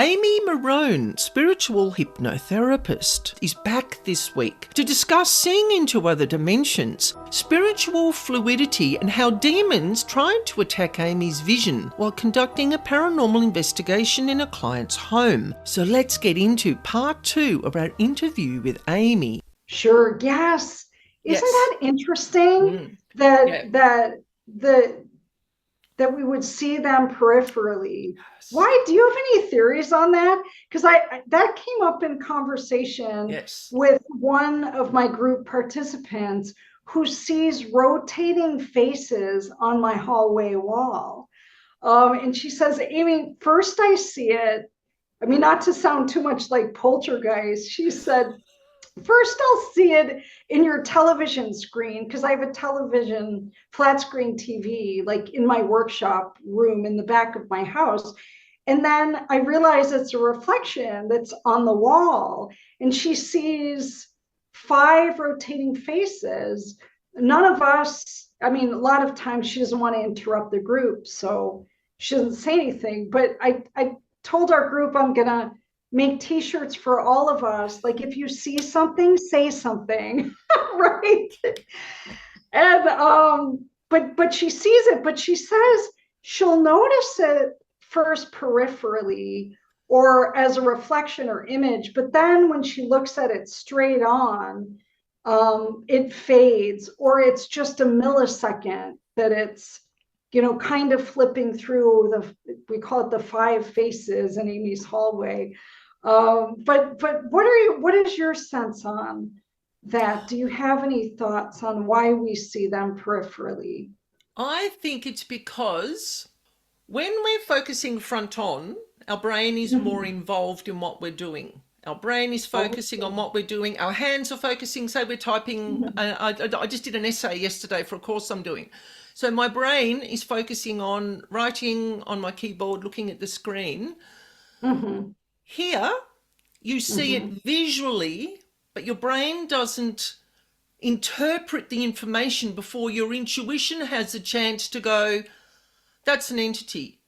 Amy Marohn, spiritual hypnotherapist, is back this week to discuss seeing into other dimensions, spiritual fluidity, and how demons tried to attack Amy's vision while conducting a paranormal investigation in a client's home. So let's get into part 2 of our interview with Amy. Sure. Yes. Isn't that interesting that we would see them peripherally? Why? Do you have any theories on that? Because that came up in conversation with one of my group participants who sees rotating faces on my hallway wall. And she says, Amy, first I see it. I mean, not to sound too much like poltergeist, she said, first I'll see it in your television screen, because I have a television, flat screen TV, like in my workshop room in the back of my house. And then I realize it's a reflection that's on the wall. And she sees 5 rotating faces. None of us, I mean, a lot of times she doesn't want to interrupt the group, so she doesn't say anything. But I told our group I'm going to make t-shirts for all of us, like, if you see something, say something. Right? And but she sees it, but she says she'll notice it first peripherally or as a reflection or image, but then when she looks at it straight on, it fades, or it's just a millisecond that it's, kind of flipping through we call it the 5 faces in Amy's hallway. But what is your sense on that? Do you have any thoughts on why we see them peripherally? I think it's because when we're focusing front on, our brain is more involved in what we're doing. Our brain is focusing on what we're doing. Our hands are focusing. Say we're typing. I just did an essay yesterday for a course I'm doing. So my brain is focusing on writing on my keyboard, looking at the screen. Here, you see it visually, but your brain doesn't interpret the information before your intuition has a chance to go, that's an entity.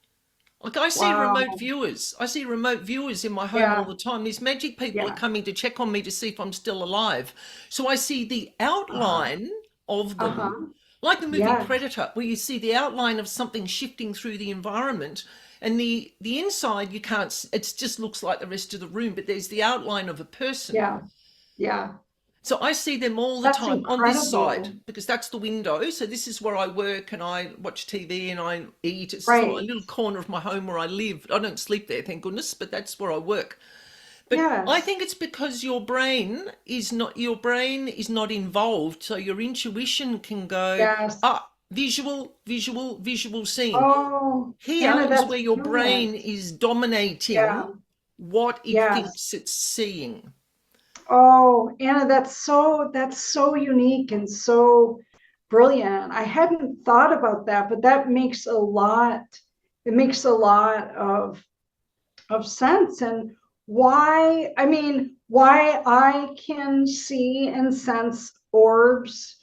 Like, I see remote viewers. I see remote viewers in my home all the time. These magic people are coming to check on me to see if I'm still alive. So I see the outline of them, like the movie Predator, where you see the outline of something shifting through the environment. And the inside, you can't, it just looks like the rest of the room, but there's the outline of a person. Yeah. So I see them all the time on this side, because that's the window. So this is where I work and I watch TV and I eat. It's a little corner of my home where I live. I don't sleep there, thank goodness, but that's where I work. But I think it's because your brain is not involved. So your intuition can go, visual scene. Here Anna, is where your brain is dominating what it thinks it's seeing. Oh, Anna, that's so unique and so brilliant. I hadn't thought about that, but that makes a lot, it makes a lot of sense. And why I can see and sense orbs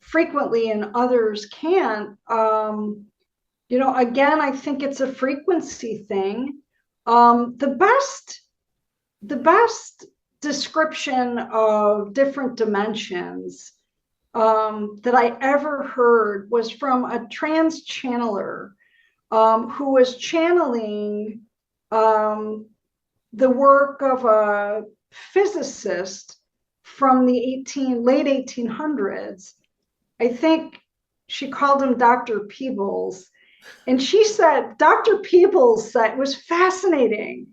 frequently and others can't. Again, I think it's a frequency thing. The best description of different dimensions that I ever heard was from a trans channeler who was channeling the work of a physicist from the late 1800s. I think she called him Dr. Peebles. And she said, Dr. Peebles said, it was fascinating.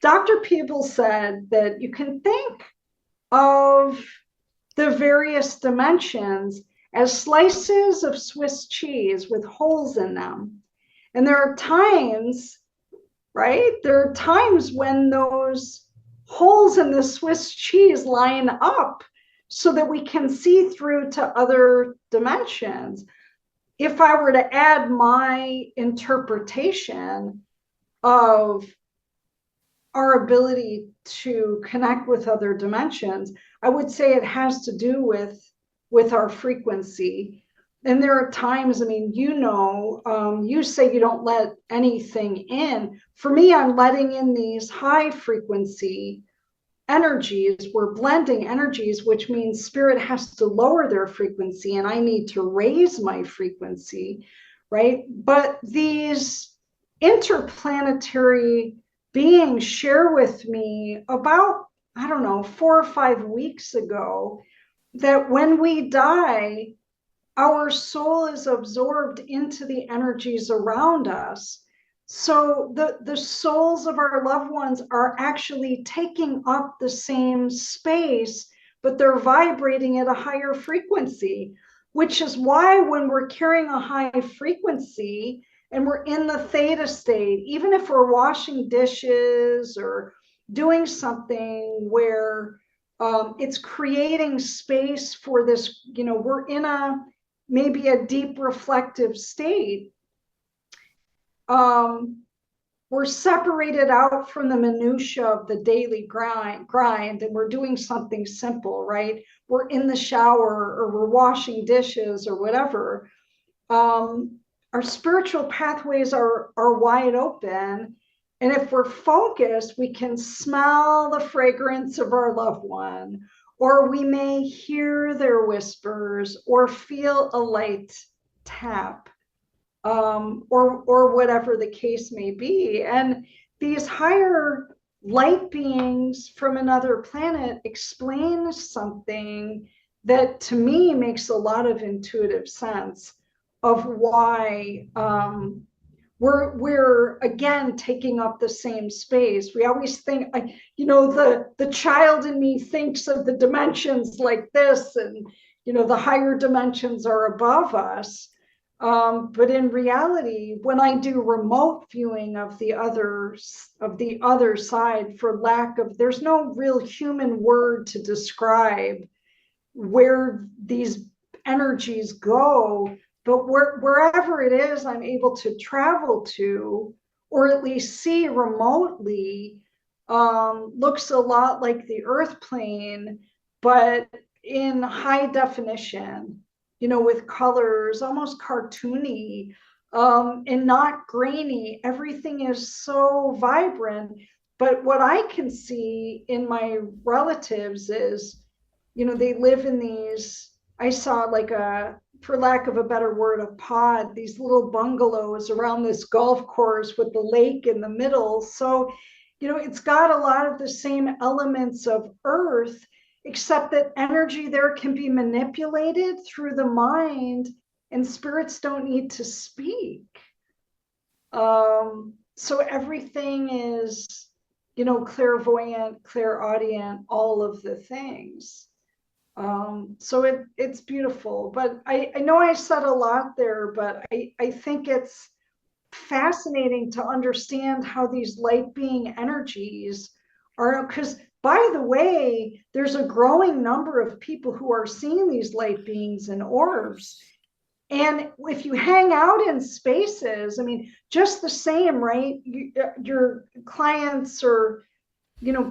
Dr. Peebles said that you can think of the various dimensions as slices of Swiss cheese with holes in them. And there are times, right? There are times when those holes in the Swiss cheese line up so that we can see through to other dimensions. If I were to add my interpretation of our ability to connect with other dimensions, I would say it has to do with our frequency. and there are times, I mean, you say you don't let anything in. For me, I'm letting in these high frequency energies. We're blending energies, which means spirit has to lower their frequency and I need to raise my frequency, right? But these interplanetary beings share with me about, I don't know, 4 or 5 weeks ago, that when we die, our soul is absorbed into the energies around us. So the souls of our loved ones are actually taking up the same space, but they're vibrating at a higher frequency, which is why when we're carrying a high frequency and we're in the theta state, even if we're washing dishes or doing something where it's creating space for this, we're in maybe a deep reflective state, we're separated out from the minutia of the daily grind, and we're doing something simple, right? We're in the shower or we're washing dishes or whatever. Our spiritual pathways are wide open. And if we're focused, we can smell the fragrance of our loved one, or we may hear their whispers or feel a light tap, or whatever the case may be. And these higher light beings from another planet explain something that to me makes a lot of intuitive sense of why we're again taking up the same space. We always think, the child in me thinks of the dimensions like this, and the higher dimensions are above us. But in reality, when I do remote viewing of the other side, for lack of, there's no real human word to describe where these energies go, but wherever it is I'm able to travel to, or at least see remotely, looks a lot like the earth plane, but in high definition, with colors, almost cartoony, and not grainy. Everything is so vibrant. But what I can see in my relatives is, they live in these, I saw like for lack of a better word, a pod, these little bungalows around this golf course with the lake in the middle. So, it's got a lot of the same elements of earth, except that energy there can be manipulated through the mind and spirits don't need to speak. So everything is, clairvoyant, clairaudient, all of the things. So it's beautiful, but I know I said a lot there, but I think it's fascinating to understand how these light being energies are, because by the way, there's a growing number of people who are seeing these light beings and orbs. And if you hang out in spaces, I mean, just the same, right? Your clients or,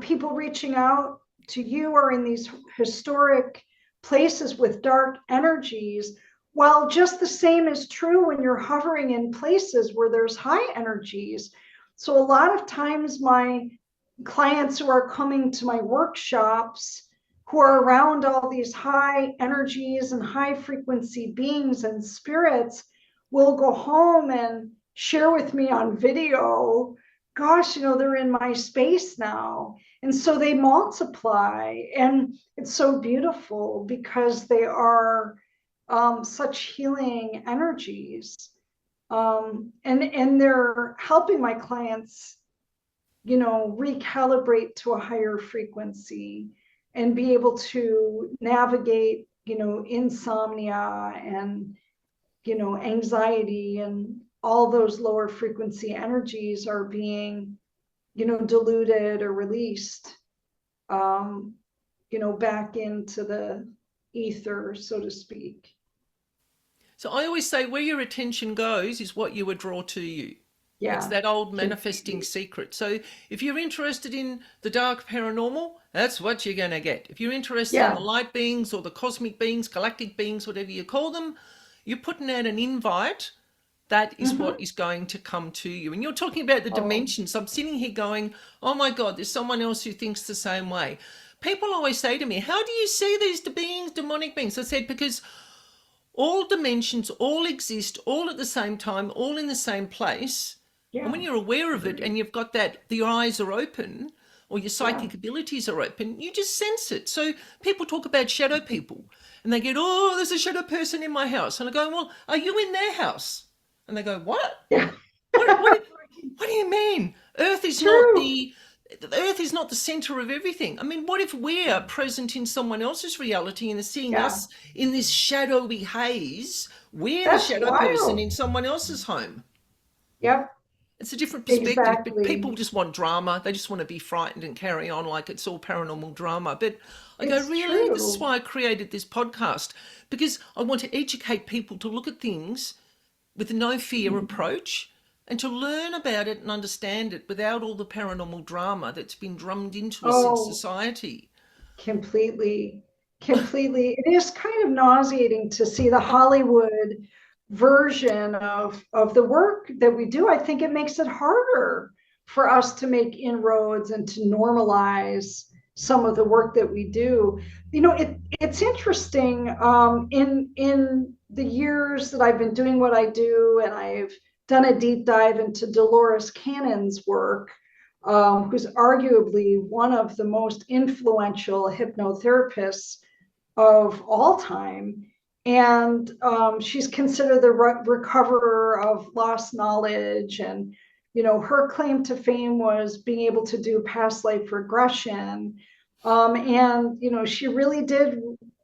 people reaching out to you are in these historic places with dark energies. While just the same is true when you're hovering in places where there's high energies. So a lot of times my clients who are coming to my workshops, who are around all these high energies and high frequency beings and spirits, will go home and share with me on video, gosh, they're in my space now. And so they multiply. And it's so beautiful because they are such healing energies. And they're helping my clients, recalibrate to a higher frequency and be able to navigate, insomnia and, anxiety, and all those lower frequency energies are being, diluted or released, back into the ether, so to speak. So I always say where your attention goes is what you would draw to you. Yeah. It's that old manifesting secret. So if you're interested in the dark paranormal, that's what you're going to get. If you're interested in the light beings or the cosmic beings, galactic beings, whatever you call them, You're putting out an invite. That is what is going to come to you. And you're talking about the dimensions. I'm sitting here going, oh my God, there's someone else who thinks the same way. People always say to me, how do you see these beings, demonic beings? I said, because all dimensions all exist all at the same time, all in the same place. Yeah. And when you're aware of it and you've got that, your eyes are open or your psychic abilities are open, you just sense it. So people talk about shadow people and they get, oh, there's a shadow person in my house. And I go, well, are you in their house? And they go, what? Yeah. What do you mean? Earth is not the Earth is not the center of everything. I mean, what if we're present in someone else's reality and they're seeing us in this shadowy haze? We're the shadow person in someone else's home. Yep. It's a different perspective, but people just want drama. They just want to be frightened and carry on like it's all paranormal drama. But I go, really? This is why I created this podcast, because I want to educate people to look at things with a no fear approach and to learn about it and understand it without all the paranormal drama that's been drummed into us in society. Completely. It is kind of nauseating to see the Hollywood version of the work that we do. I think it makes it harder for us to make inroads and to normalize some of the work that we do. You know, it's interesting. In the years that I've been doing what I do, and I've done a deep dive into Dolores Cannon's work, who's arguably one of the most influential hypnotherapists of all time. And she's considered the recoverer of lost knowledge. And, you know, her claim to fame was being able to do past life regression. And, you know, she really did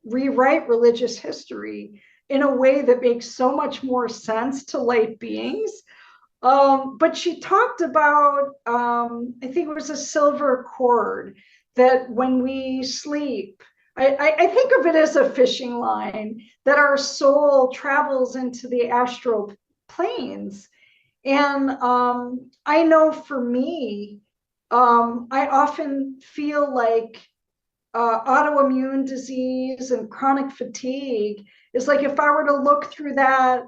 rewrite religious history in a way that makes so much more sense to light beings. But she talked about, I think it was a silver cord, that when we sleep, I think of it as a fishing line, that our soul travels into the astral planes. And I know for me, I often feel like autoimmune disease and chronic fatigue is like if I were to look through that,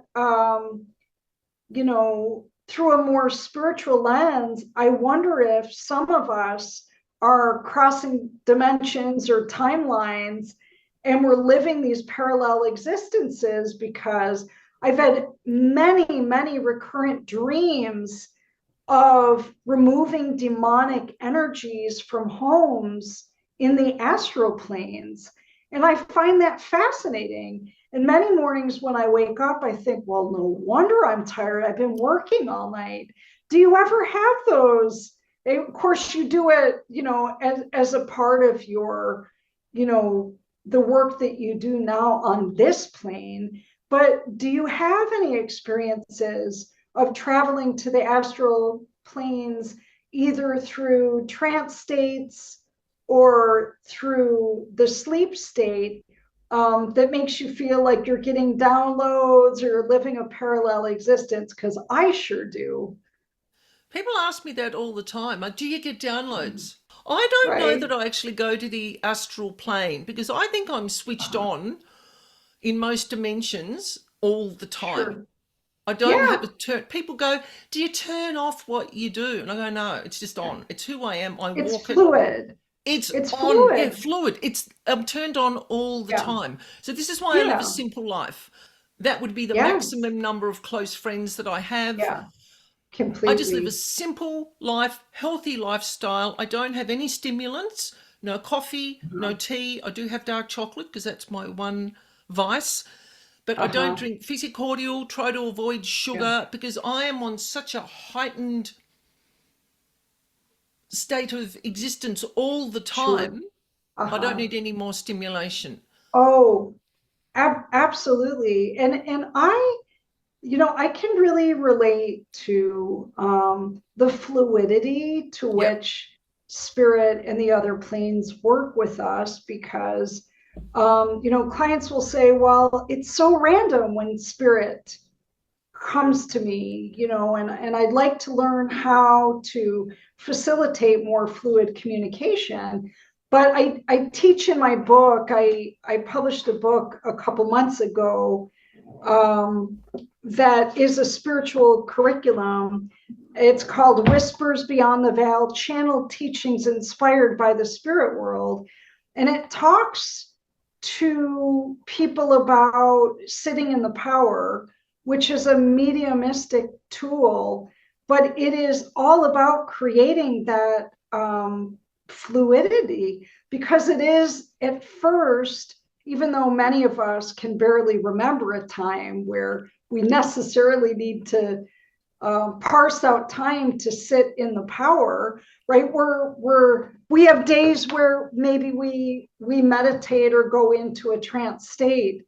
you know, through a more spiritual lens, I wonder if some of us are crossing dimensions or timelines and we're living these parallel existences, because I've had many recurrent dreams of removing demonic energies from homes in the astral planes. And I find that fascinating. And many mornings when I wake up, I think, well, no wonder I'm tired. I've been working all night. Do you ever have those? Of course, you do it, you know, as a part of your, you know, the work that you do now on this plane. But do you have any experiences of traveling to the astral planes, either through trance states or through the sleep state, that makes you feel like you're getting downloads or living a parallel existence? Because I sure do. People ask me that all the time. Do you get downloads? I don't know that I actually go to the astral plane, because I think I'm switched on in most dimensions all the time. Sure. I don't have a turn. People go, do you turn off what you do? And I go, no, it's just on. It's who I am. I it's walk fluid. it. It's on. Fluid. Yeah, fluid. I'm turned on all the time. So this is why I live a simple life. That would be the maximum number of close friends that I have. Yeah. Completely. I just live a simple life, healthy lifestyle. I don't have any stimulants, no coffee, no tea. I do have dark chocolate because that's my one vice. But I don't drink fizzy cordial, try to avoid sugar, because I am on such a heightened state of existence all the time. Sure. I don't need any more stimulation. Oh, absolutely. And I, you know, I can really relate to the fluidity to which spirit and the other planes work with us, because you know, clients will say, well, it's so random when spirit comes to me, you know, and I'd like to learn how to facilitate more fluid communication. But I teach in my book, I published a book a couple months ago that is a spiritual curriculum. It's called Whispers Beyond the Veil, Channeled Teachings Inspired by the Spirit World. And it talks to people about sitting in the power, which is a mediumistic tool, but it is all about creating that fluidity, because it is at first, even though many of us can barely remember a time where we necessarily need to parse out time to sit in the power, right? We have days where maybe we meditate or go into a trance state,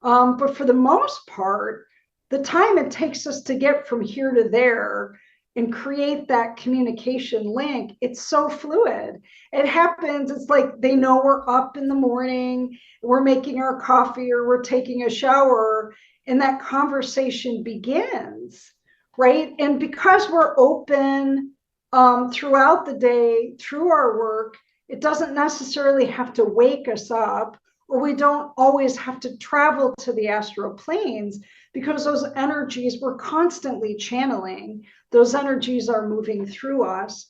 but for the most part, the time it takes us to get from here to there and create that communication link, it's so fluid. It happens, it's like they know we're up in the morning, we're making our coffee or we're taking a shower, and that conversation begins, right? And because we're open throughout the day, through our work, it doesn't necessarily have to wake us up, or we don't always have to travel to the astral planes, because those energies we're constantly channeling, those energies are moving through us.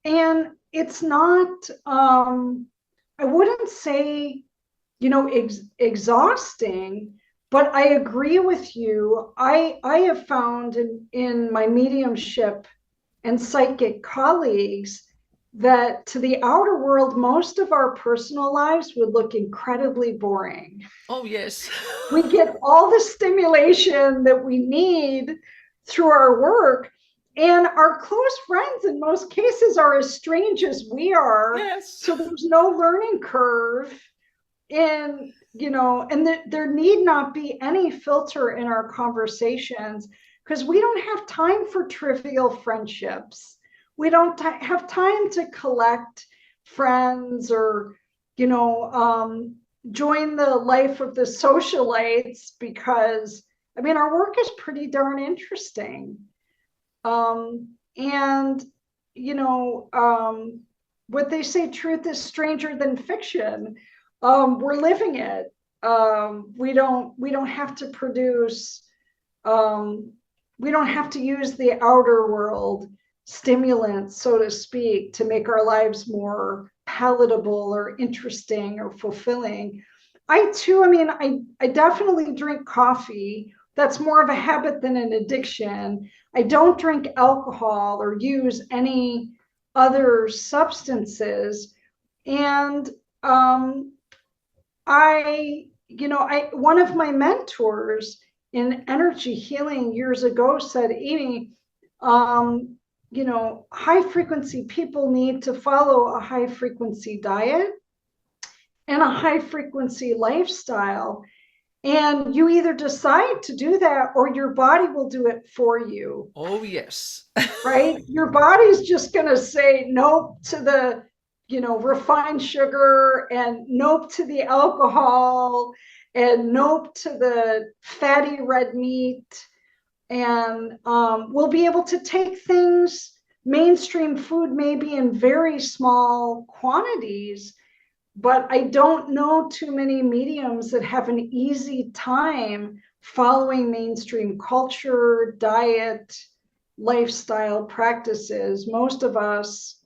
And it's not, I wouldn't say, exhausting, but I agree with you. I have found in my mediumship and psychic colleagues that to the outer world, most of our personal lives would look incredibly boring. Oh, yes. We get all the stimulation that we need through our work. And our close friends in most cases are as strange as we are. Yes. So there's no learning curve. And, there need not be any filter in our conversations, because we don't have time for trivial friendships. We don't have time to collect friends or, join the life of the socialites, because, our work is pretty darn interesting. And, what they say, truth is stranger than fiction. We're living it. We don't have to produce, we don't have to use the outer world stimulants, so to speak, to make our lives more palatable or interesting or fulfilling. I too, I definitely drink coffee. That's more of a habit than an addiction. I don't drink alcohol or use any other substances. And one of my mentors in energy healing years ago said, Amy, high frequency people need to follow a high frequency diet and a high frequency lifestyle. And you either decide to do that or your body will do it for you. Oh, yes. Right? Your body's just going to say nope to the, refined sugar, and nope to the alcohol, and nope to the fatty red meat. And we'll be able to take things, mainstream food, maybe in very small quantities, but I don't know too many mediums that have an easy time following mainstream culture, diet, lifestyle practices. Most of us,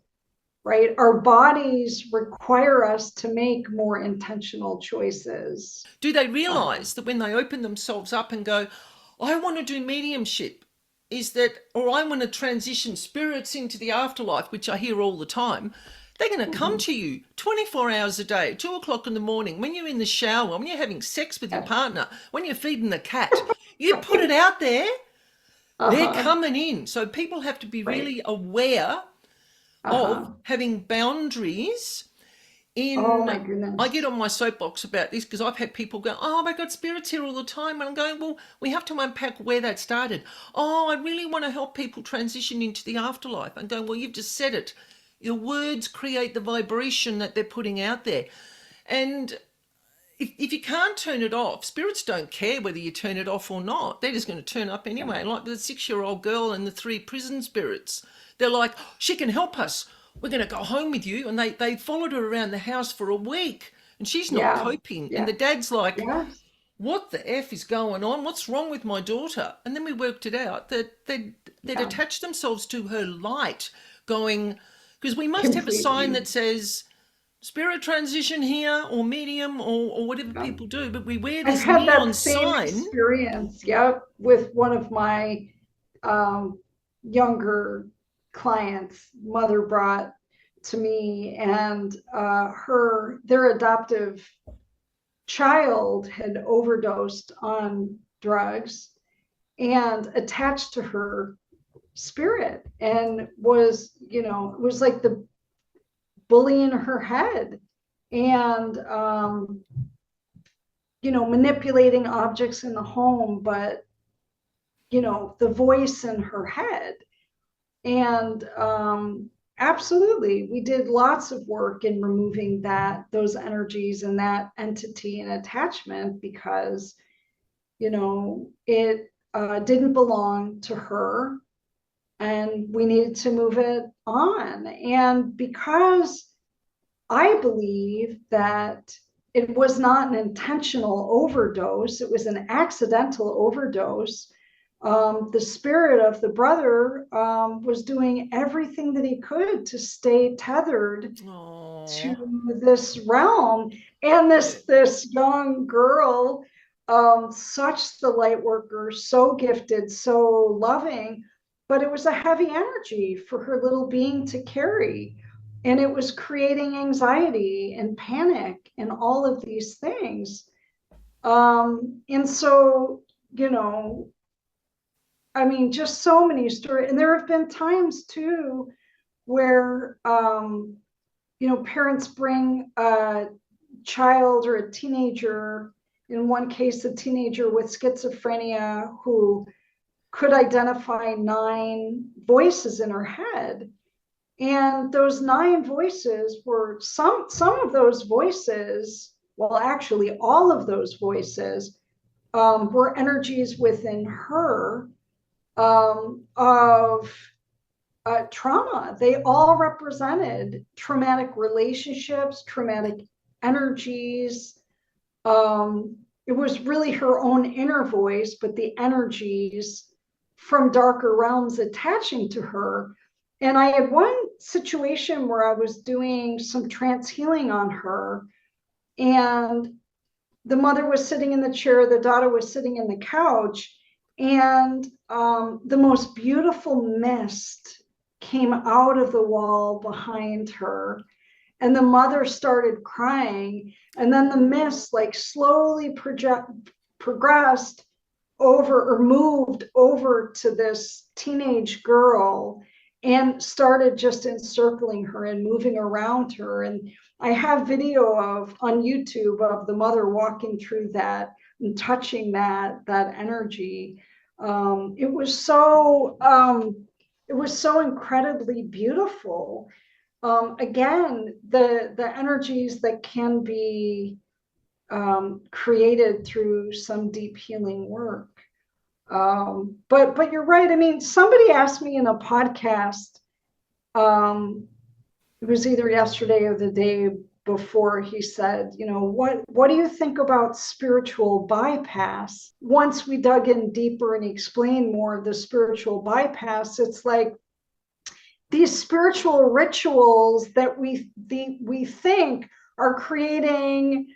right, our bodies require us to make more intentional choices. Do they realize that when they open themselves up and go, I want to do mediumship, or I want to transition spirits into the afterlife, which I hear all the time, they're going to come to you 24 hours a day, 2 o'clock in the morning, when you're in the shower, when you're having sex with your partner, when you're feeding the cat. You put it out there, they're coming in. So people have to be really aware of having boundaries. Oh my goodness. I get on my soapbox about this because I've had people go, oh my God, spirit's here all the time. And I'm going, well, we have to unpack where that started. Oh, I really want to help people transition into the afterlife. I'm going, well, you've just said it. Your words create the vibration that they're putting out there. And if you can't turn it off, spirits don't care whether you turn it off or not. They're just going to turn up anyway. Like the 6-year-old girl and the 3 prison spirits. They're like, oh, she can help us. We're going to go home with you. And they followed her around the house for a week. And she's not coping. And the dad's like, what the F is going on? What's wrong with my daughter? And then we worked it out that they'd attached themselves to her light, going, because we must have a sign that says spirit transition here, or medium, or whatever people do, but we wear this neon sign. Experience, with one of my younger clients. Mother brought to me, and their adoptive child had overdosed on drugs and attached to her spirit, and was, it was like the bully in her head, and manipulating objects in the home, but the voice in her head. And absolutely, we did lots of work in removing those energies and that entity and attachment, because it didn't belong to her, and we needed to move it on. And because I believe that it was not an intentional overdose, it was an accidental overdose. The spirit of the brother was doing everything that he could to stay tethered to this realm. And this young girl, such the light worker, so gifted, so loving, but it was a heavy energy for her little being to carry. And it was creating anxiety and panic and all of these things. And so, I mean, just so many stories. And there have been times too where, parents bring a child or a teenager, in one case, a teenager with schizophrenia, who could identify 9 voices in her head. And those 9 voices were some of those voices, well, actually, all of those voices were energies within her of trauma. They all represented traumatic relationships, traumatic energies. It was really her own inner voice, but the energies from darker realms attaching to her. And I had one situation where I was doing some trance healing on her, and the mother was sitting in the chair, the daughter was sitting in the couch, and the most beautiful mist came out of the wall behind her, and the mother started crying, and then the mist like slowly progressed over, or moved over, to this teenage girl, and started just encircling her and moving around her. And I have video on YouTube of the mother walking through that and touching that energy. It was so incredibly beautiful. Again, the energies that can be created through some deep healing work. But you're right. I mean, somebody asked me in a podcast, it was either yesterday or the day before, he said, what do you think about spiritual bypass? Once we dug in deeper and explained more of the spiritual bypass, it's like these spiritual rituals that we think are creating,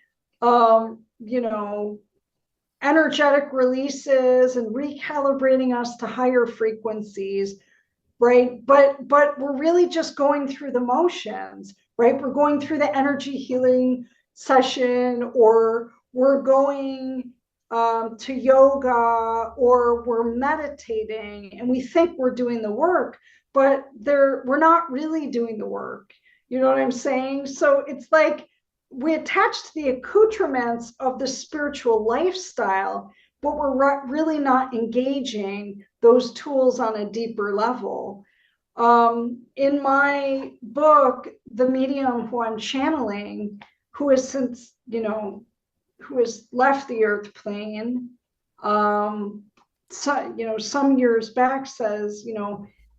energetic releases and recalibrating us to higher frequencies, right? But we're really just going through the motions, right? We're going through the energy healing session, or we're going to yoga, or we're meditating, and we think we're doing the work, but we're not really doing the work. You know what I'm saying? So it's like we attach to the accoutrements of the spiritual lifestyle, but we're really not engaging those tools on a deeper level. In my book, the medium who I'm channeling, who has since, who has left the earth plane, some years back, says,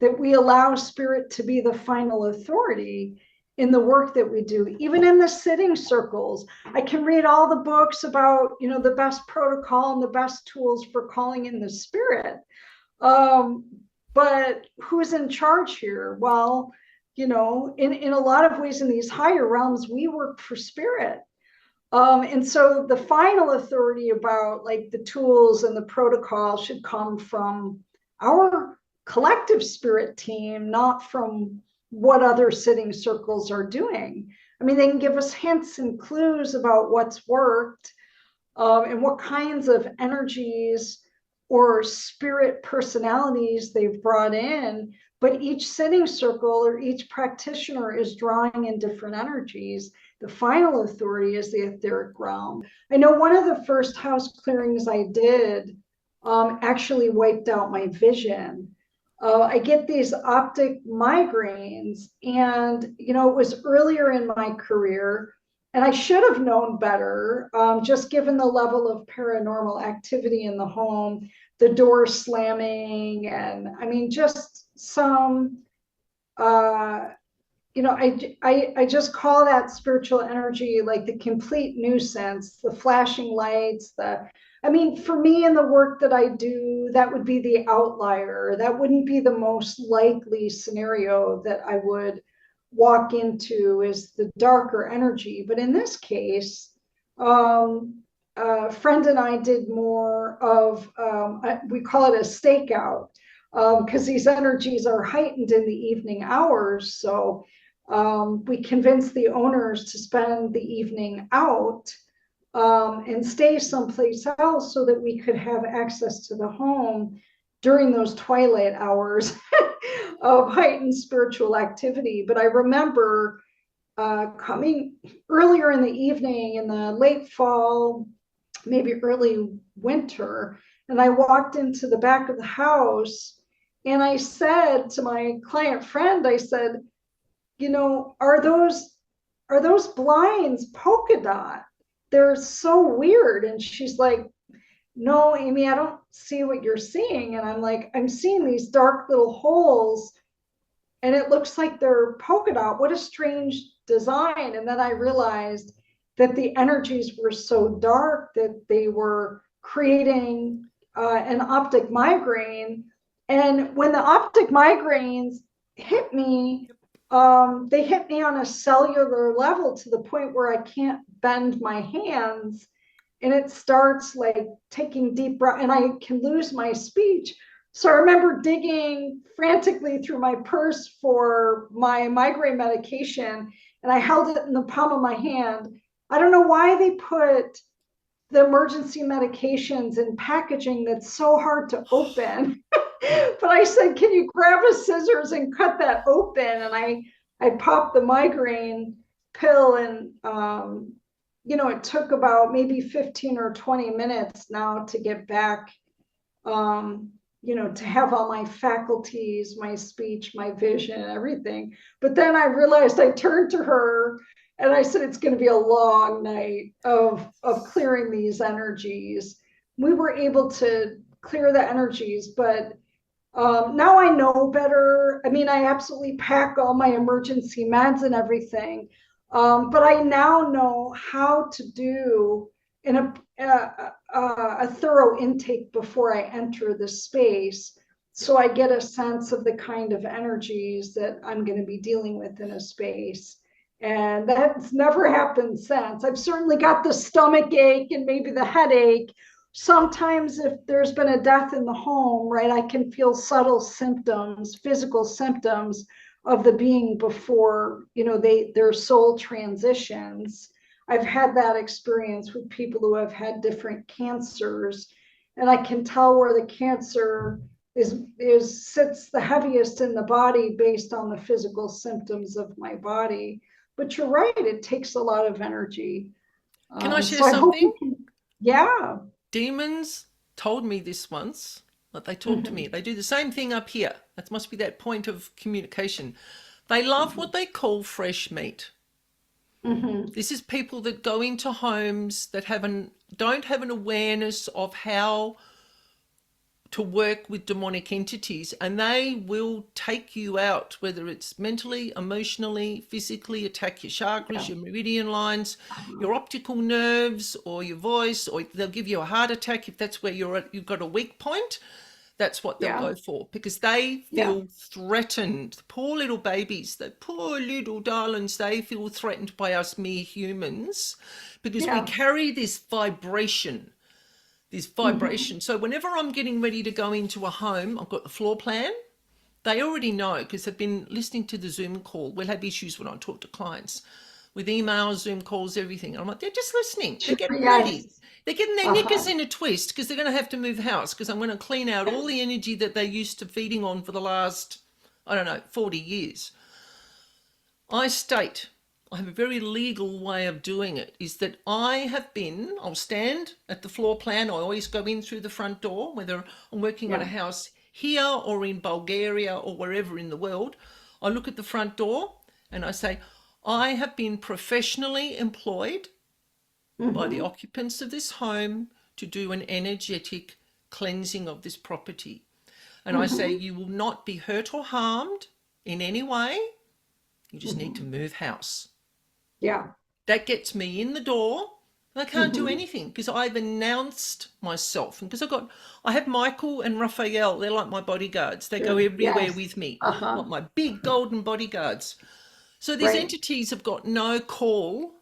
that we allow spirit to be the final authority. in the work that we do, even in the sitting circles. I can read all the books about, the best protocol and the best tools for calling in the spirit. But who's in charge here? Well, in a lot of ways in these higher realms, we work for spirit. And so the final authority about like the tools and the protocol should come from our collective spirit team, not from what other sitting circles are doing. I mean, they can give us hints and clues about what's worked, and what kinds of energies or spirit personalities they've brought in. But each sitting circle or each practitioner is drawing in different energies. The final authority is the etheric realm. I know one of the first house clearings I did actually wiped out my vision. I get these optic migraines, and it was earlier in my career, and I should have known better, just given the level of paranormal activity in the home, the door slamming, and I mean, just some, I just call that spiritual energy like the complete nuisance, the flashing lights, for me in the work that I do, that would be the outlier. That wouldn't be the most likely scenario that I would walk into, is the darker energy. But in this case, a friend and I did more of, we call it a stakeout, because these energies are heightened in the evening hours. So we convinced the owners to spend the evening out, and stay someplace else so that we could have access to the home during those twilight hours of heightened spiritual activity. But I remember coming earlier in the evening in the late fall, maybe early winter, and I walked into the back of the house, and I said to my client friend, I said, are those blinds polka dot? They're so weird. And she's like, no, Amy, I don't see what you're seeing. And I'm like, I'm seeing these dark little holes, and it looks like they're polka dot. What a strange design. And then I realized that the energies were so dark that they were creating an optic migraine. And when the optic migraines hit me, they hit me on a cellular level to the point where I can't bend my hands, and it starts like taking deep breath, and I can lose my speech. So I remember digging frantically through my purse for my migraine medication, and I held it in the palm of my hand. I don't know why they put the emergency medications in packaging that's so hard to open. But I said, can you grab a scissors and cut that open? And I popped the migraine pill, and it took about maybe 15 or 20 minutes now to get back, to have all my faculties, my speech, my vision, everything. But then I realized, I turned to her and I said, it's going to be a long night of clearing these energies. We were able to clear the energies, but now I know better. I mean, I absolutely pack all my emergency meds and everything. But I now know how to do a thorough intake before I enter the space, so I get a sense of the kind of energies that I'm going to be dealing with in a space. And that's never happened since. I've certainly got the stomach ache and maybe the headache. Sometimes if there's been a death in the home, right, I can feel subtle symptoms, physical symptoms of the being before, their soul transitions. I've had that experience with people who have had different cancers, and I can tell where the cancer sits the heaviest in the body based on the physical symptoms of my body. But you're right, it takes a lot of energy. Can I share something? Yeah. Demons told me this once, that they talk to me. They do the same thing up here. That must be that point of communication. They love what they call fresh meat. This is people that go into homes that don't have an awareness of how to work with demonic entities, and they will take you out, whether it's mentally, emotionally, physically, attack your chakras, your meridian lines, your optical nerves, or your voice, or they'll give you a heart attack if that's where you've got a weak point. That's what they'll go for, because they feel threatened. The poor little babies, the poor little darlings, they feel threatened by us mere humans, because we carry this vibration. So whenever I'm getting ready to go into a home, I've got the floor plan. They already know, because they've been listening to the Zoom call. We'll have issues when I talk to clients with emails, Zoom calls, everything. And I'm like, they're just listening. They're getting ready. They're getting their knickers in a twist, because they're going to have to move house, because I'm going to clean out all the energy that they're used to feeding on for the last, 40 years. I state, I have a very legal way of doing it, is that I'll stand at the floor plan. I always go in through the front door, whether I'm working on a house here or in Bulgaria or wherever in the world. I look at the front door and I say, I have been professionally employed by the occupants of this home to do an energetic cleansing of this property. And I say, you will not be hurt or harmed in any way. You just need to move house. That gets me in the door. I can't do anything, because I've announced myself. And because I have Michael and Raphael. They're like my bodyguards. They go everywhere with me, like my big golden bodyguards. So these entities have got no call.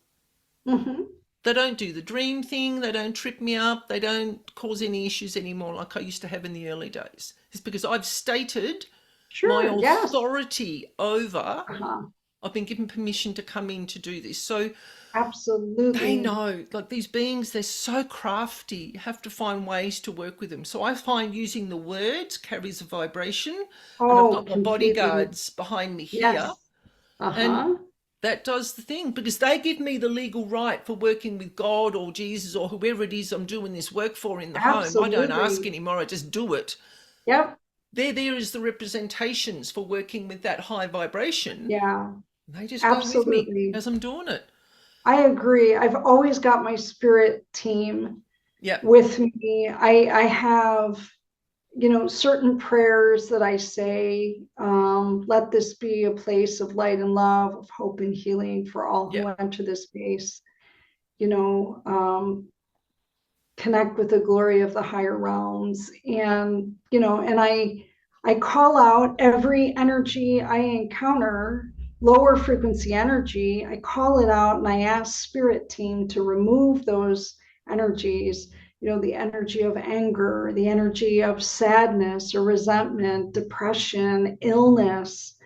They don't do the dream thing. They don't trip me up. They don't cause any issues anymore like I used to have in the early days. It's because I've stated my authority over. I've been given permission to come in to do this. So absolutely, they know, like, these beings, they're so crafty. You have to find ways to work with them. So I find using the words carries a vibration. And I've got my bodyguards behind me here. And that does the thing, because they give me the legal right for working with God or Jesus or whoever it is I'm doing this work for in the home. I don't ask anymore. I just do it. They're there as the representations for working with that high vibration. They just go with me as I'm doing it. I agree. I've always got my spirit team with me. I have, certain prayers that I say. Let this be a place of light and love, of hope and healing for all who enter this space. Connect with the glory of the higher realms. And, and I call out every energy I encounter, lower frequency energy. I call it out and I ask spirit team to remove those energies, the energy of anger, the energy of sadness or resentment, depression, illness,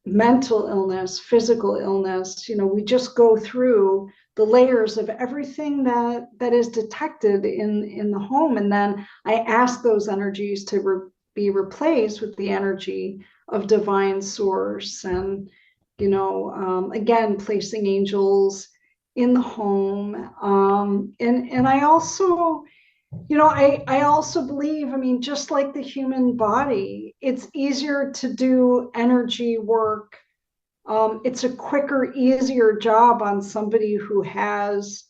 mental illness, physical illness. We just go through the layers of everything that is detected in the home. And then I ask those energies to be replaced with the energy of divine source. And, again, placing angels in the home. And I also, I also believe, just like the human body, it's easier to do energy work. It's a quicker, easier job on somebody who has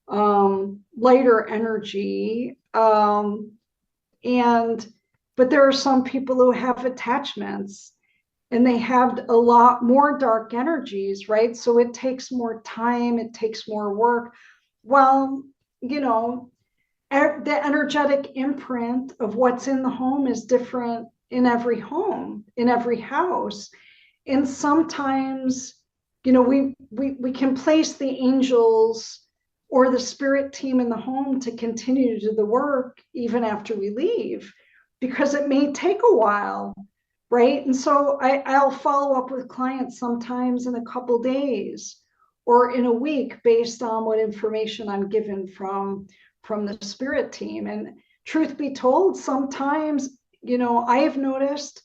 lighter energy. But there are some people who have attachments and they have a lot more dark energies, right? So it takes more time, it takes more work. Well, the energetic imprint of what's in the home is different in every home, in every house. And sometimes, we can place the angels or the spirit team in the home to continue to do the work even after we leave, because it may take a while, right? And so I'll follow up with clients sometimes in a couple days or in a week based on what information I'm given from the spirit team. And truth be told, sometimes, I have noticed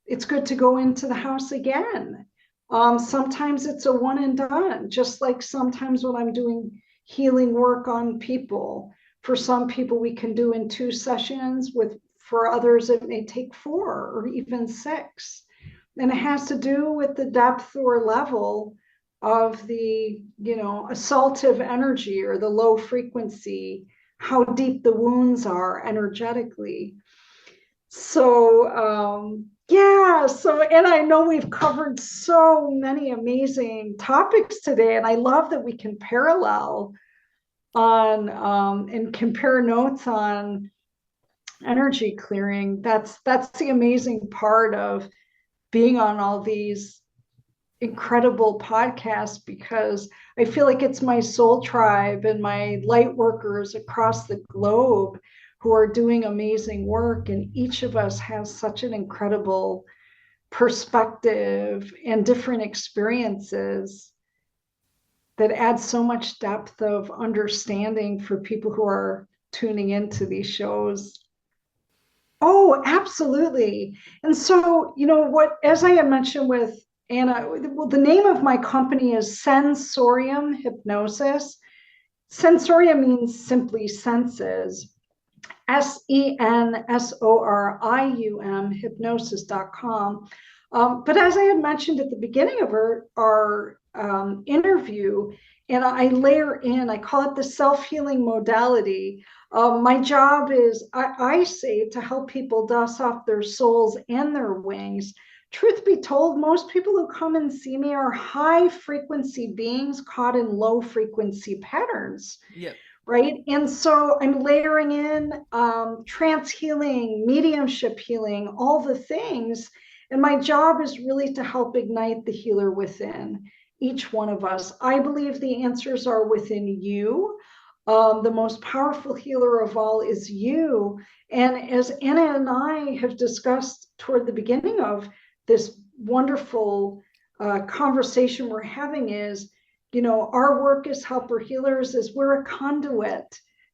it's good to go into the house again. Sometimes it's a one and done, just like sometimes when I'm doing healing work on people. For some people, we can do in 2 sessions. For others, it may take 4 or even 6. And it has to do with the depth or level of the, assaultive energy or the low frequency, how deep the wounds are energetically. So, yeah, and I know we've covered so many amazing topics today, and I love that we can parallel on and compare notes on energy clearing. That's the amazing part of being on all these incredible podcasts, because I feel like it's my soul tribe and my light workers across the globe who are doing amazing work, and each of us has such an incredible perspective and different experiences that add so much depth of understanding for people who are tuning into these shows. Oh, absolutely. And so, what, as I had mentioned with Anna, well, the name of my company is Sensorium Hypnosis. Sensorium means simply senses. SENSORIUM, hypnosis.com. But as I had mentioned at the beginning of our interview, and I layer in, I call it the self-healing modality. My job is, I say, to help people dust off their souls and their wings. Truth be told, most people who come and see me are high frequency beings caught in low frequency patterns. Yep. Right. And so I'm layering in trance healing, mediumship healing, all the things. And my job is really to help ignite the healer within each one of us. I believe the answers are within you. The most powerful healer of all is you. And as Anna and I have discussed toward the beginning of this wonderful conversation we're having, is, our work as helper healers is we're a conduit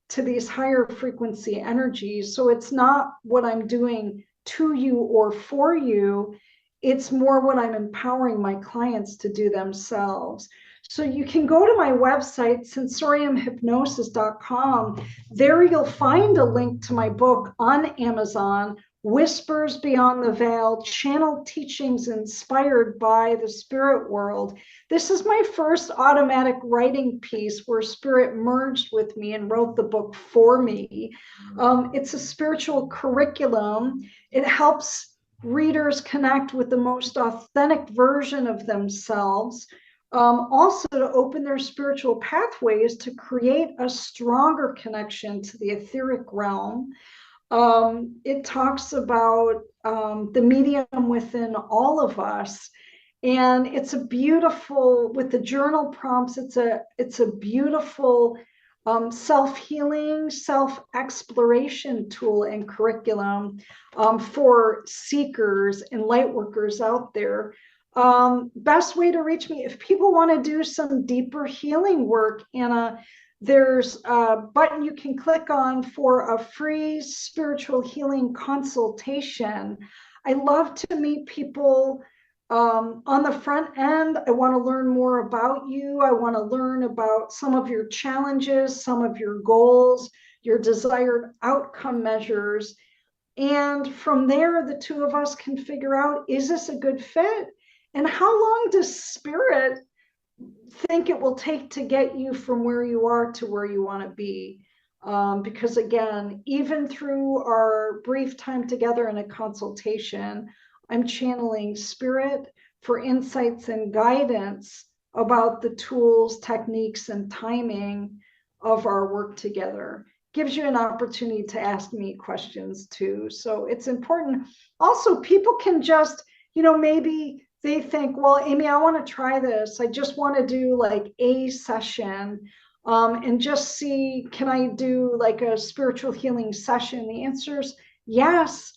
to these higher frequency energies. So it's not what I'm doing to you or for you. It's more what I'm empowering my clients to do themselves. So you can go to my website, sensoriumhypnosis.com. There you'll find a link to my book on Amazon, Whispers Beyond the Veil, Channeled Teachings Inspired by the Spirit World. This is my first automatic writing piece where Spirit merged with me and wrote the book for me. It's a spiritual curriculum. It helps readers connect with the most authentic version of themselves. Also to open their spiritual pathways to create a stronger connection to the etheric realm. It talks about the medium within all of us. And it's a beautiful, with the journal prompts, it's a beautiful self-healing, self-exploration tool and curriculum for seekers and light workers out there. Best way to reach me, if people want to do some deeper healing work, Anna, there's a button you can click on for a free spiritual healing consultation. I love to meet people on the front end. I want to learn more about you. I want to learn about some of your challenges, some of your goals, your desired outcome measures. And from there, the two of us can figure out, is this a good fit? And how long does Spirit think it will take to get you from where you are to where you want to be? Because again, even through our brief time together in a consultation, I'm channeling Spirit for insights and guidance about the tools, techniques, and timing of our work together. Gives you an opportunity to ask me questions too. So it's important. Also, people can just, maybe they think, well, Amy, I want to try this. I just want to do like a session and just see, can I do like a spiritual healing session? The answer is yes.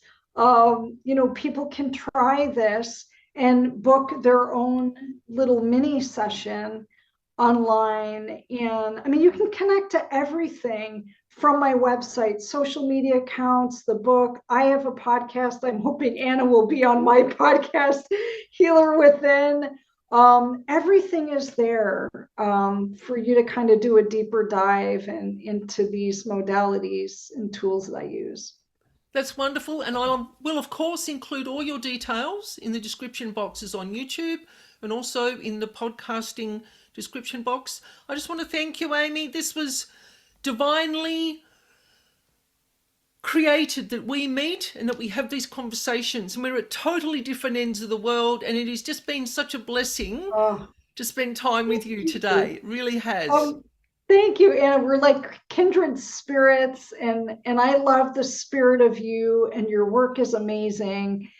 People can try this and book their own little mini session online. And I mean, you can connect to everything from my website, social media accounts, the book. I have a podcast. I'm hoping Anna will be on my podcast, Healer Within. Everything is there for you to kind of do a deeper dive into these modalities and tools that I use. That's wonderful. And I will, of course, include all your details in the description boxes on YouTube and also in the podcasting description box. I just want to thank you, Amy. This was divinely created that we meet and that we have these conversations, and we're at totally different ends of the world, and it has just been such a blessing to spend time with you today. It really has. Oh, thank you, Anna. We're like kindred spirits, and I love the spirit of you, and your work is amazing.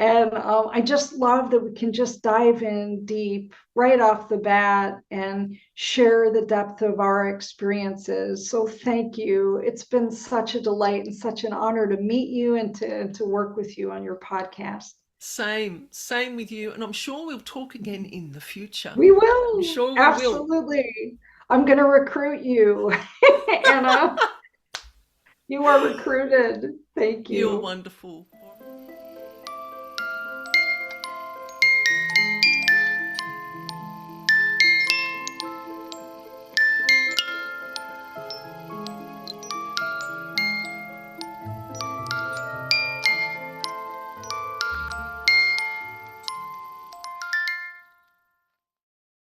And I just love that we can just dive in deep right off the bat and share the depth of our experiences. So thank you. It's been such a delight and such an honor to meet you and to work with you on your podcast. Same with you. And I'm sure we'll talk again in the future. We will. I'm sure we Absolutely. will. I'm going to recruit you, Anna. You are recruited. Thank you. You're wonderful.